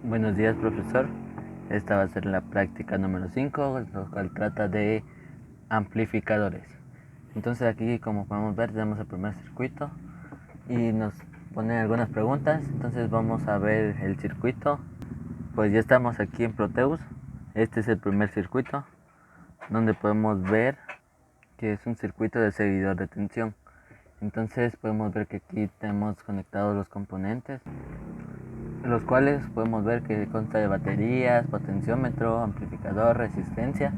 Buenos días, profesor. Esta va a ser la práctica número 5, lo cual trata de amplificadores. Entonces aquí, como podemos ver, tenemos el primer circuito y nos ponen algunas preguntas. Entonces vamos a ver el circuito. Pues ya estamos aquí en Proteus. Este es el primer circuito, donde podemos ver que es un circuito de seguidor de tensión. Entonces podemos ver que aquí tenemos conectados los componentes, los cuales podemos ver que consta de baterías, potenciómetro, amplificador, resistencia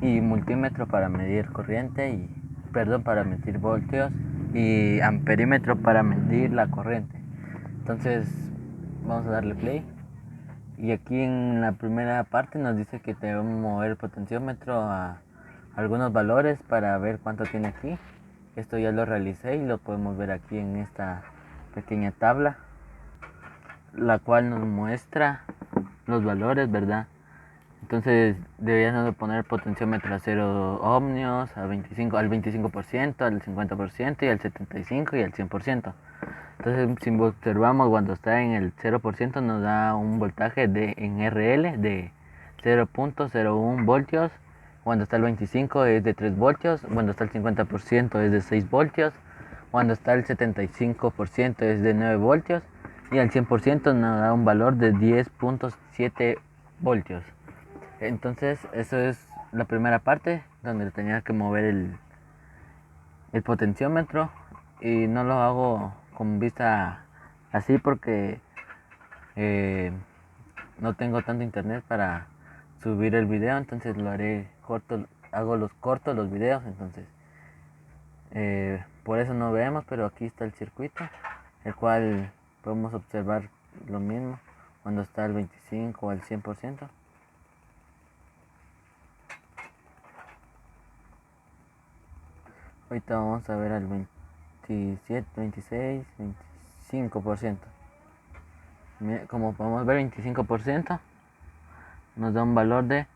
y multímetro para medir corriente para medir voltios y amperímetro para medir la corriente. Entonces vamos a darle play y aquí en la primera parte nos dice que debemos mover el potenciómetro a algunos valores para ver cuánto tiene aquí. Esto ya lo realicé y lo podemos ver aquí en esta pequeña tabla, la cual nos muestra los valores, ¿verdad? Entonces deberíamos de poner el potenciómetro a 0 ohmios, al 25%, al 50% y al 75% y al 100%. Entonces si observamos, cuando está en el 0% nos da un voltaje en RL de 0.01 voltios. Cuando está el 25 es de 3 voltios, cuando está el 50% es de 6 voltios, cuando está el 75% es de 9 voltios y al 100% nos da un valor de 10.7 voltios. Entonces eso es la primera parte donde tenía que mover el potenciómetro, y no lo hago con vista así porque eh, no tengo tanto internet para subir el video, entonces lo haré corto, hago los cortos los videos, entonces por eso no vemos, pero aquí está el circuito, el cual podemos observar lo mismo cuando está al 25 o al 100%. Ahorita vamos a ver al 27, 26, 25%. Como podemos ver, 25% nos da un valor de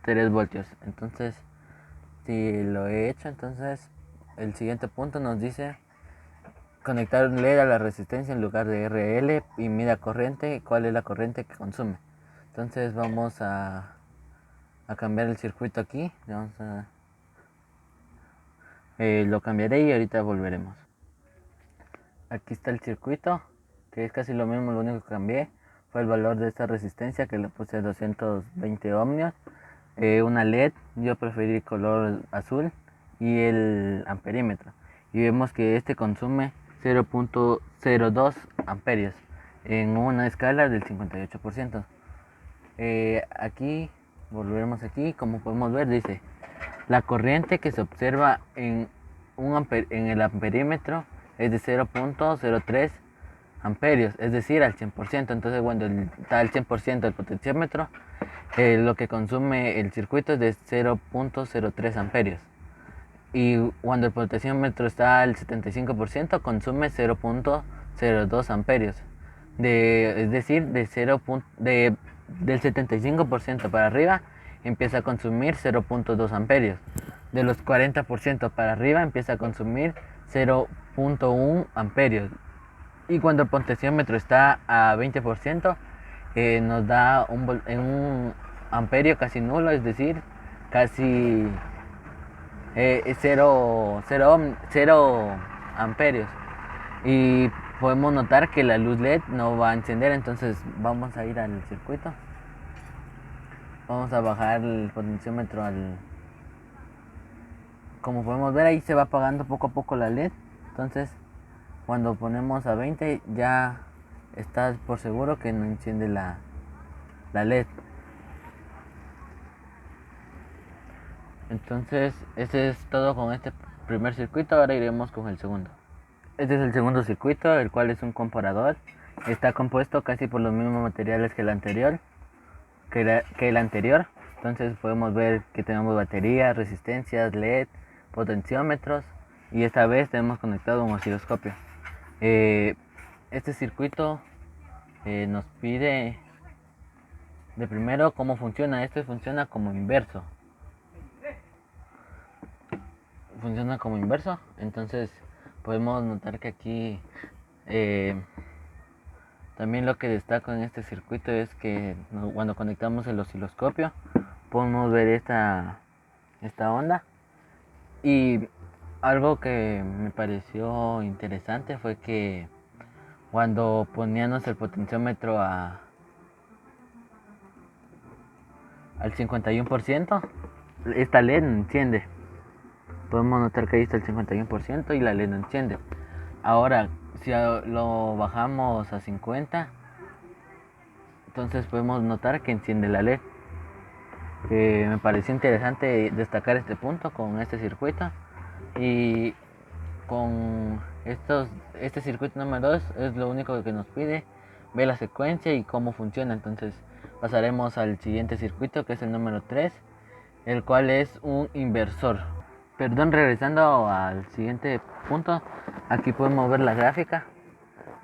3 voltios. Entonces, si lo he hecho, entonces el siguiente punto nos dice conectar un LED a la resistencia en lugar de RL y mida corriente, cuál es la corriente que consume. Entonces vamos a cambiar el circuito aquí. Lo cambiaré y ahorita volveremos. Aquí está el circuito, que es casi lo mismo, lo único que cambié fue el valor de esta resistencia, que le puse 220 ohmios. Una LED, yo preferí color azul, y el amperímetro. Y vemos que este consume 0.02 amperios en una escala del 58%. Aquí, volvemos aquí, como podemos ver, dice la corriente que se observa en el amperímetro es de 0.03 amperios, es decir, al 100%. Entonces, cuando está al 100% del potenciómetro, lo que consume el circuito es de 0.03 amperios. Y cuando el potenciómetro está al 75%, consume 0.02 amperios. Es decir, del 75% para arriba empieza a consumir 0.2 amperios. De los 40% para arriba empieza a consumir 0.1 amperios. Y cuando el potenciómetro está a 20%, nos da un amperio casi nulo, es decir, casi 0 amperios. Y podemos notar que la luz LED no va a encender, entonces vamos a ir al circuito. Vamos a bajar el potenciómetro Como podemos ver, ahí se va apagando poco a poco la LED. Entonces, cuando ponemos a 20, ya está por seguro que no enciende la LED. Entonces, este es todo con este primer circuito. Ahora iremos con el segundo. Este es el segundo circuito, el cual es un comparador. Está compuesto casi por los mismos materiales que el anterior. Entonces podemos ver que tenemos baterías, resistencias, LED, potenciómetros, y esta vez tenemos conectado un osciloscopio. Este circuito nos pide de primero cómo funciona. Este funciona como inverso. Entonces podemos notar que aquí También lo que destaco en este circuito es que cuando conectamos el osciloscopio podemos ver esta onda. Y algo que me pareció interesante fue que cuando poníamos el potenciómetro al 51%, esta LED no enciende. Podemos notar que ahí está el 51% y la LED no enciende. Ahora, si lo bajamos a 50, entonces podemos notar que enciende la LED. Me pareció interesante destacar este punto con este circuito. Y con este circuito número 2 es lo único que nos pide ver la secuencia y cómo funciona. Entonces pasaremos al siguiente circuito, que es el número 3, el cual es un inversor. Perdón, regresando al siguiente punto, aquí podemos ver la gráfica,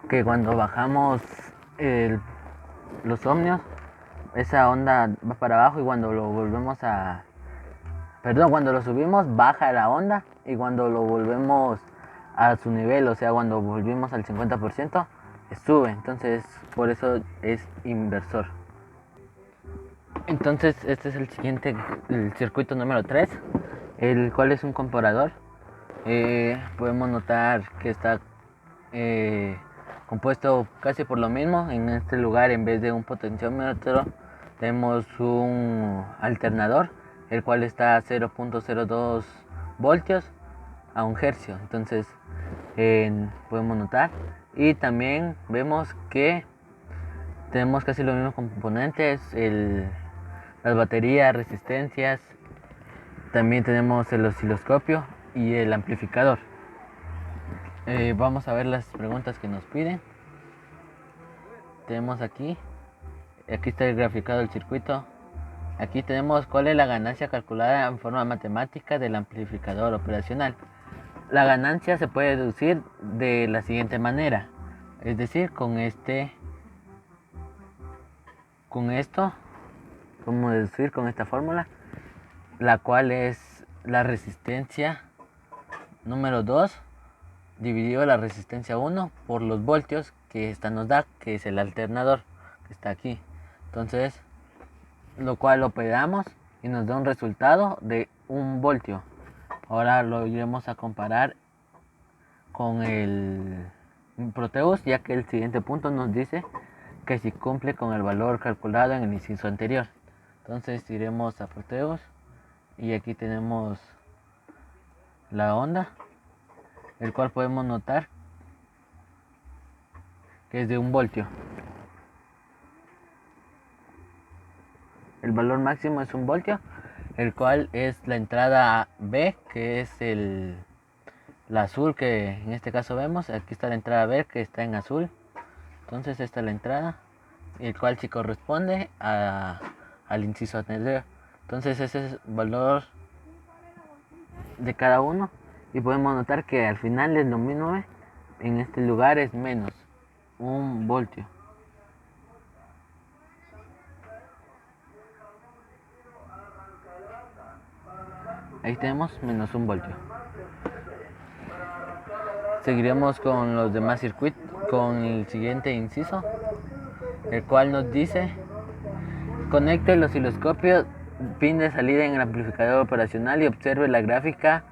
que cuando bajamos los ohmios, esa onda va para abajo, y cuando lo cuando lo subimos baja la onda, y cuando lo volvemos a su nivel, o sea, cuando volvimos al 50%, sube. Entonces por eso es inversor. Entonces este es el circuito número 3, el cual es un comparador. Podemos notar que está compuesto casi por lo mismo. En este lugar, en vez de un potenciómetro, tenemos un alternador, el cual está a 0.02 voltios a 1 hercio. Entonces podemos notar, y también vemos que tenemos casi los mismos componentes, las baterías, resistencias. También tenemos el osciloscopio y el amplificador. Vamos a ver las preguntas que nos piden. Tenemos aquí está el graficado del circuito. Aquí tenemos cuál es la ganancia calculada en forma matemática del amplificador operacional. La ganancia se puede deducir de la siguiente manera, es decir, con esto, podemos deducir con esta fórmula, la cual es la resistencia número 2 dividido la resistencia 1 por los voltios que esta nos da, que es el alternador que está aquí. Entonces, lo cual lo operamos y nos da un resultado de 1 voltio. Ahora lo iremos a comparar con el Proteus, ya que el siguiente punto nos dice que si cumple con el valor calculado en el inciso anterior. Entonces iremos a Proteus y aquí tenemos la onda, el cual podemos notar que es de 1 voltio. El valor máximo es 1 voltio, el cual es la entrada B, que es la azul que en este caso vemos. Aquí está la entrada B, que está en azul. Entonces esta es la entrada, el cual sí corresponde al inciso anterior. Entonces ese es el valor de cada uno, y podemos notar que al final el denominador en este lugar es menos 1 voltio. Ahí tenemos menos 1 voltio. Seguiremos con los demás circuitos, con el siguiente inciso, el cual nos dice: conecte el osciloscopio pin de salida en el amplificador operacional y observe la gráfica.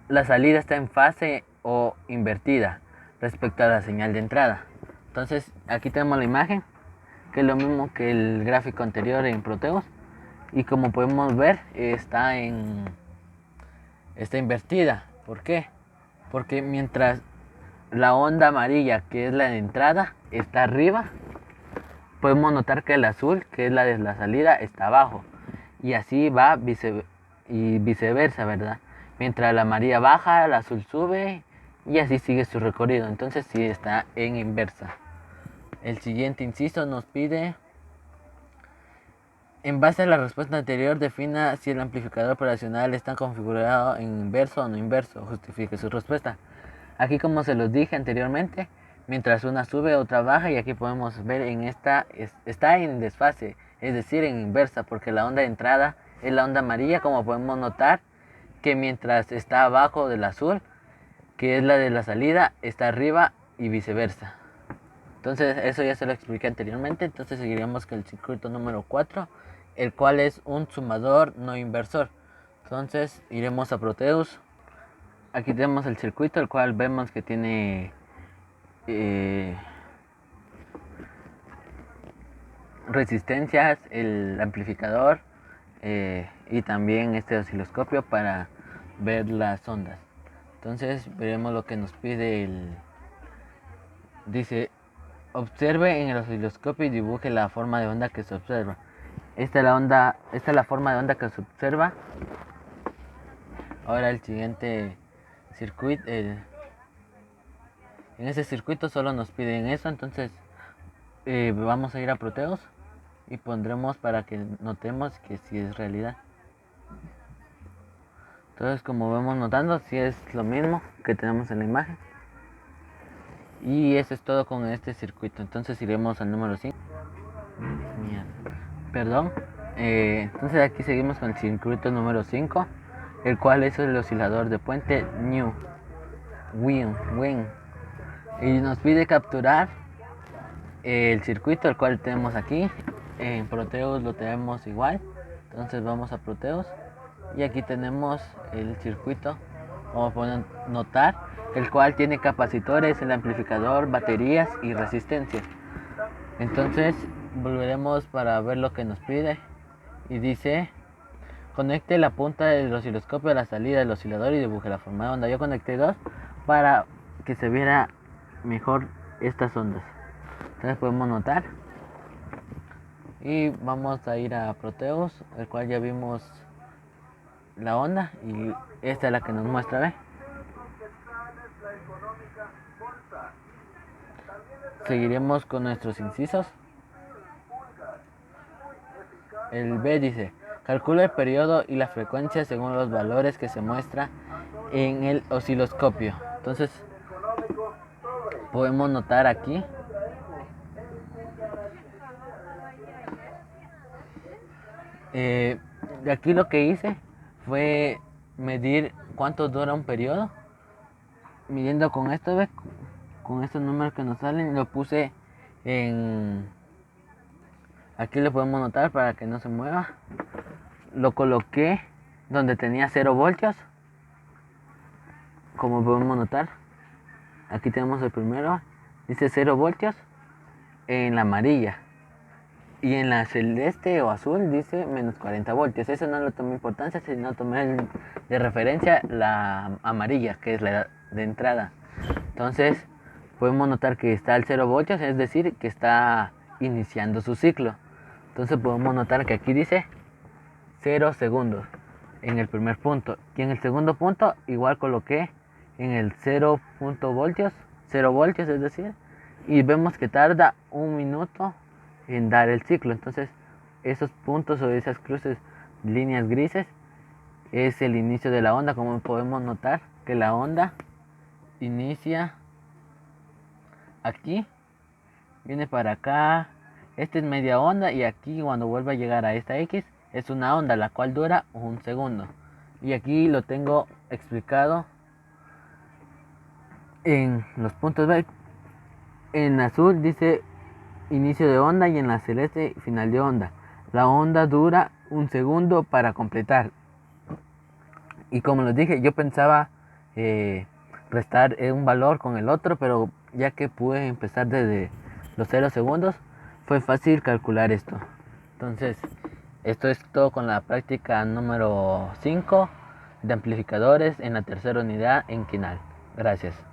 La salida está en fase o invertida respecto a la señal de entrada. Entonces aquí tenemos la imagen, que es lo mismo que el gráfico anterior en Proteus, y como podemos ver está invertida. ¿Por qué? Porque mientras la onda amarilla, que es la de entrada, está arriba, podemos notar que el azul, que es la de la salida, está abajo, y así va y viceversa, ¿verdad? Mientras la amarilla baja, el azul sube, y así sigue su recorrido. Entonces sí está en inversa. El siguiente inciso nos pide: en base a la respuesta anterior, defina si el amplificador operacional está configurado en inverso o no inverso. Justifique su respuesta. Aquí, como se los dije anteriormente, mientras una sube, otra baja, y aquí podemos ver en esta está en desfase, es decir, en inversa, porque la onda de entrada es la onda amarilla, como podemos notar que mientras está abajo del azul, que es la de la salida, está arriba, y viceversa. Entonces eso ya se lo expliqué anteriormente. Entonces seguiríamos con el circuito número 4, el cual es un sumador no inversor. Entonces iremos a Proteus. Aquí tenemos el circuito, el cual vemos que tiene resistencias, el amplificador y también este osciloscopio para ver las ondas. Entonces veremos lo que nos pide dice: observe en el osciloscopio y dibuje la forma de onda que se observa. Esta es la forma de onda que se observa. Ahora el siguiente circuito, en ese circuito solo nos piden eso. Entonces vamos a ir a Proteus y pondremos para que notemos que sí es realidad. Entonces, como vemos notando, sí es lo mismo que tenemos en la imagen. Y eso es todo con este circuito. Entonces iremos al número 5. Perdón. Entonces aquí seguimos con el circuito número 5, el cual es el oscilador de puente New Win. Y nos pide capturar el circuito, el cual tenemos aquí. En Proteus lo tenemos igual. Entonces vamos a Proteus y aquí tenemos el circuito, como pueden notar, el cual tiene capacitores, el amplificador, baterías y resistencias. Entonces volveremos para ver lo que nos pide y dice: conecte la punta del osciloscopio a la salida del oscilador y dibuje la forma de onda. Yo conecté dos para que se viera mejor estas ondas. Entonces podemos notar. Y vamos a ir a Proteus, el cual ya vimos la onda y esta es la que nos muestra, ¿ve? Seguiremos con nuestros incisos. El B dice: calcula el periodo y la frecuencia según los valores que se muestra en el osciloscopio. Entonces podemos notar aquí de aquí lo que hice fue medir cuánto dura un periodo, midiendo con esto, ¿ve? Con estos números que nos salen, lo puse en... Aquí lo podemos notar para que no se mueva. Lo coloqué donde tenía 0 voltios, como podemos notar. Aquí tenemos el primero, dice 0 voltios en la amarilla. Y en la celeste o azul dice menos 40 voltios. Eso no le tomé importancia, sino tomé de referencia la amarilla, que es la de entrada. Entonces podemos notar que está al 0 voltios, es decir, que está iniciando su ciclo. Entonces podemos notar que aquí dice 0 segundos en el primer punto. Y en el segundo punto igual coloqué en el 0 voltios, es decir, y vemos que tarda 1 minuto en dar el ciclo. Entonces esos puntos o esas cruces, líneas grises, es el inicio de la onda. Como podemos notar que la onda inicia aquí, viene para acá, esta es media onda, y aquí cuando vuelve a llegar a esta X es una onda, la cual dura 1 segundo. Y aquí lo tengo explicado en los puntos B. En azul dice inicio de onda y en la celeste final de onda. La onda dura 1 segundo para completar. Y como les dije, yo pensaba restar un valor con el otro, pero ya que pude empezar desde los 0 segundos, fue fácil calcular esto. Entonces, esto es todo con la práctica número 5 de amplificadores en la tercera unidad en Quinal. Gracias.